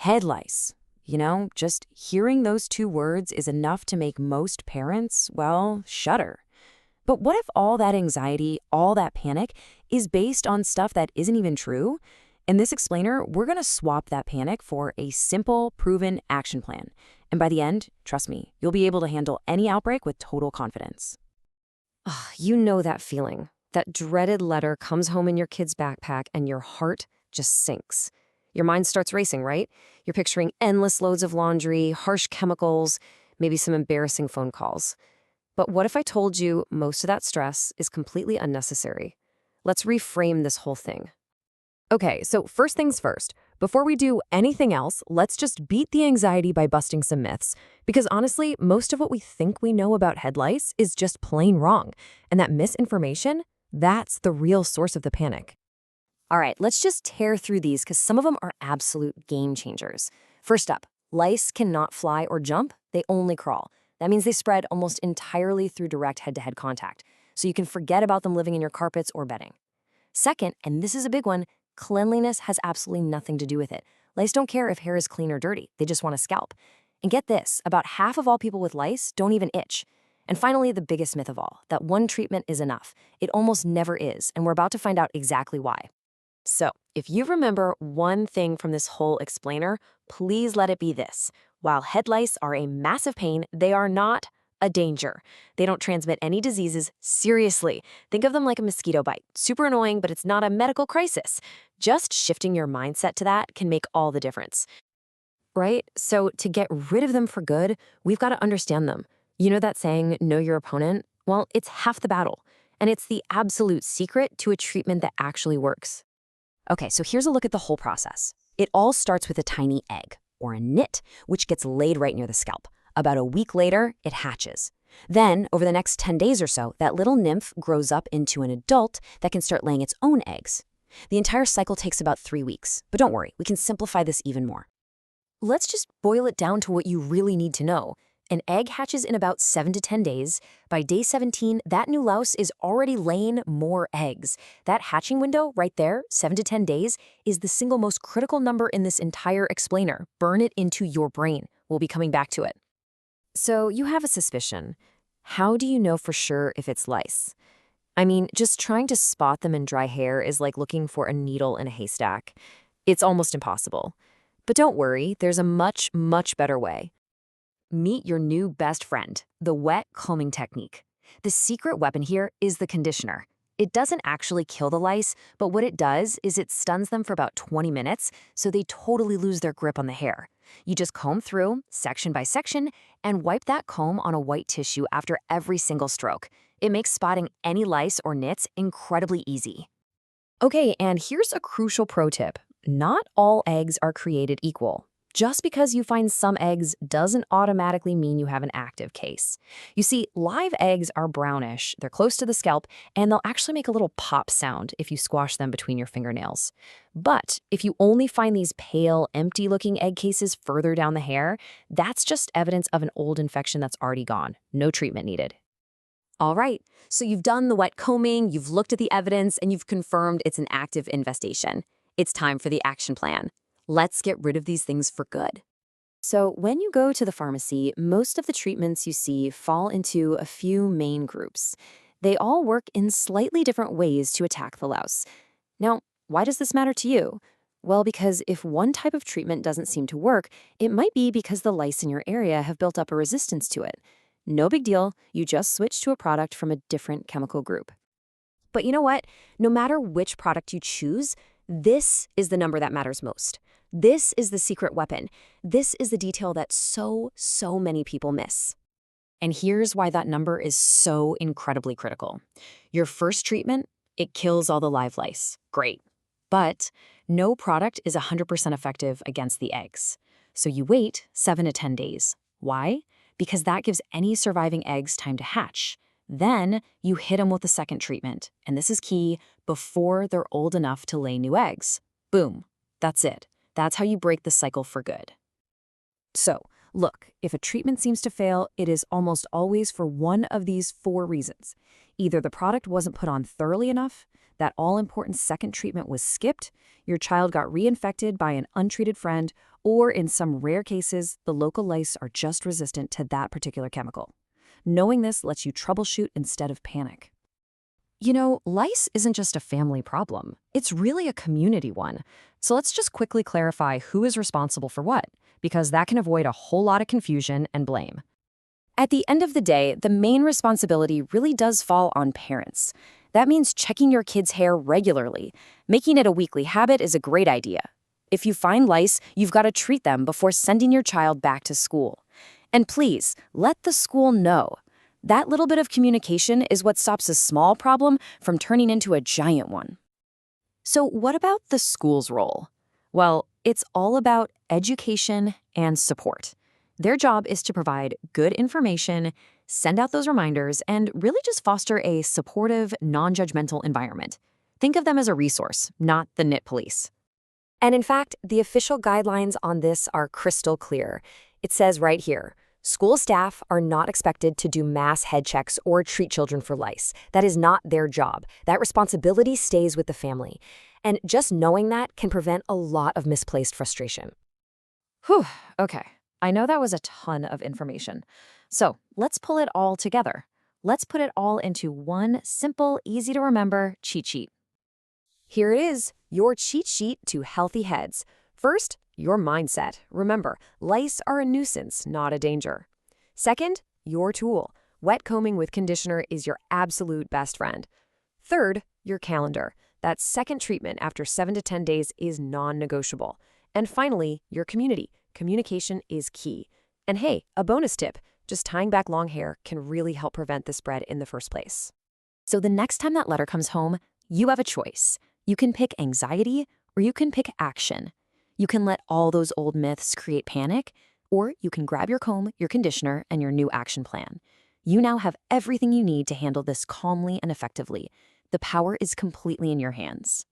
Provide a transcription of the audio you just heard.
Head lice. Just hearing those two words is enough to make most parents, well, shudder. But what if all that anxiety, all that panic, is based on stuff that isn't even true? In this explainer, we're going to swap that panic for a simple, proven action plan. And by the end, trust me, you'll be able to handle any outbreak with total confidence. Ugh, you know that feeling. That dreaded letter comes home in your kid's backpack and your heart just sinks. Your mind starts racing, right? You're picturing endless loads of laundry, harsh chemicals, maybe some embarrassing phone calls. But what if I told you most of that stress is completely unnecessary? Let's reframe this whole thing. Okay, so first things first. Before we do anything else, let's just beat the anxiety by busting some myths. Because honestly, most of what we think we know about head lice is just plain wrong. And that misinformation, that's the real source of the panic. All right, let's just tear through these because some of them are absolute game changers. First up, lice cannot fly or jump, they only crawl. That means they spread almost entirely through direct head-to-head contact, so you can forget about them living in your carpets or bedding. Second, and this is a big one, cleanliness has absolutely nothing to do with it. Lice don't care if hair is clean or dirty, they just want to scalp. And get this, about half of all people with lice don't even itch. And finally, the biggest myth of all, that one treatment is enough. It almost never is, and we're about to find out exactly why. So, if you remember one thing from this whole explainer, please let it be this. While head lice are a massive pain, they are not a danger. They don't transmit any diseases. Seriously, think of them like a mosquito bite. Super annoying, but it's not a medical crisis. Just shifting your mindset to that can make all the difference. Right? So to get rid of them for good, we've got to understand them. You know that saying, know your opponent? Well, it's half the battle. And it's the absolute secret to a treatment that actually works. Okay, so here's a look at the whole process. It all starts with a tiny egg, or a nit, which gets laid right near the scalp. About a week later, it hatches. Then, over the next 10 days or so, that little nymph grows up into an adult that can start laying its own eggs. The entire cycle takes about 3 weeks, but don't worry, we can simplify this even more. Let's just boil it down to what you really need to know. An egg hatches in about 7 to 10 days. By day 17, that new louse is already laying more eggs. That hatching window right there, 7 to 10 days, is the single most critical number in this entire explainer. Burn it into your brain. We'll be coming back to it. So you have a suspicion. How do you know for sure if it's lice? I mean, just trying to spot them in dry hair is like looking for a needle in a haystack. It's almost impossible. But don't worry, there's a much, much better way. Meet your new best friend, the wet combing technique. The secret weapon here is the conditioner. It doesn't actually kill the lice, but what it does is it stuns them for about 20 minutes, so they totally lose their grip on the hair. You just comb through, section by section, and wipe that comb on a white tissue after every single stroke. It makes spotting any lice or nits incredibly easy. Okay, and here's a crucial pro tip. Not all eggs are created equal. Just because you find some eggs doesn't automatically mean you have an active case. You see, live eggs are brownish, they're close to the scalp, and they'll actually make a little pop sound if you squash them between your fingernails. But if you only find these pale, empty-looking egg cases further down the hair, that's just evidence of an old infection that's already gone. No treatment needed. All right, so you've done the wet combing, you've looked at the evidence, and you've confirmed it's an active infestation. It's time for the action plan. Let's get rid of these things for good. So when you go to the pharmacy, most of the treatments you see fall into a few main groups. They all work in slightly different ways to attack the louse. Now, why does this matter to you? Well, because if one type of treatment doesn't seem to work, it might be because the lice in your area have built up a resistance to it. No big deal, you just switch to a product from a different chemical group. But you know what? No matter which product you choose, this is the number that matters most. This is the secret weapon. This is the detail that so many people miss. And here's why that number is so incredibly critical. Your first treatment, it kills all the live lice. Great. But no product is 100% effective against the eggs. So you wait 7 to 10 days. Why? Because that gives any surviving eggs time to hatch. Then you hit them with the second treatment. And this is key, before they're old enough to lay new eggs. Boom. That's it. That's how you break the cycle for good. So, look, if a treatment seems to fail, it is almost always for one of these 4 reasons. Either the product wasn't put on thoroughly enough, that all-important second treatment was skipped, your child got reinfected by an untreated friend, or in some rare cases, the local lice are just resistant to that particular chemical. Knowing this lets you troubleshoot instead of panic. You know, lice isn't just a family problem. It's really a community one. So let's just quickly clarify who is responsible for what, because that can avoid a whole lot of confusion and blame. At the end of the day, the main responsibility really does fall on parents. That means checking your kid's hair regularly. Making it a weekly habit is a great idea. If you find lice, you've got to treat them before sending your child back to school. And please, let the school know. That little bit of communication is what stops a small problem from turning into a giant one. So what about the school's role? Well, it's all about education and support. Their job is to provide good information, send out those reminders, and really just foster a supportive, non-judgmental environment. Think of them as a resource, not the nit police. And in fact, the official guidelines on this are crystal clear. It says right here, school staff are not expected to do mass head checks or treat children for lice. That is not their job. That responsibility stays with the family. And just knowing that can prevent a lot of misplaced frustration. Whew, okay. I know that was a ton of information. So let's pull it all together. Let's put it all into one simple, easy-to-remember cheat sheet. Here it is, your cheat sheet to healthy heads. First, your mindset. Remember, lice are a nuisance, not a danger. Second, your tool. Wet combing with conditioner is your absolute best friend. Third, your calendar. That second treatment after 7 to 10 days is non-negotiable. And finally, your community. Communication is key. And hey, a bonus tip, just tying back long hair can really help prevent the spread in the first place. So the next time that letter comes home, you have a choice. You can pick anxiety or you can pick action. You can let all those old myths create panic, or you can grab your comb, your conditioner, and your new action plan. You now have everything you need to handle this calmly and effectively. The power is completely in your hands.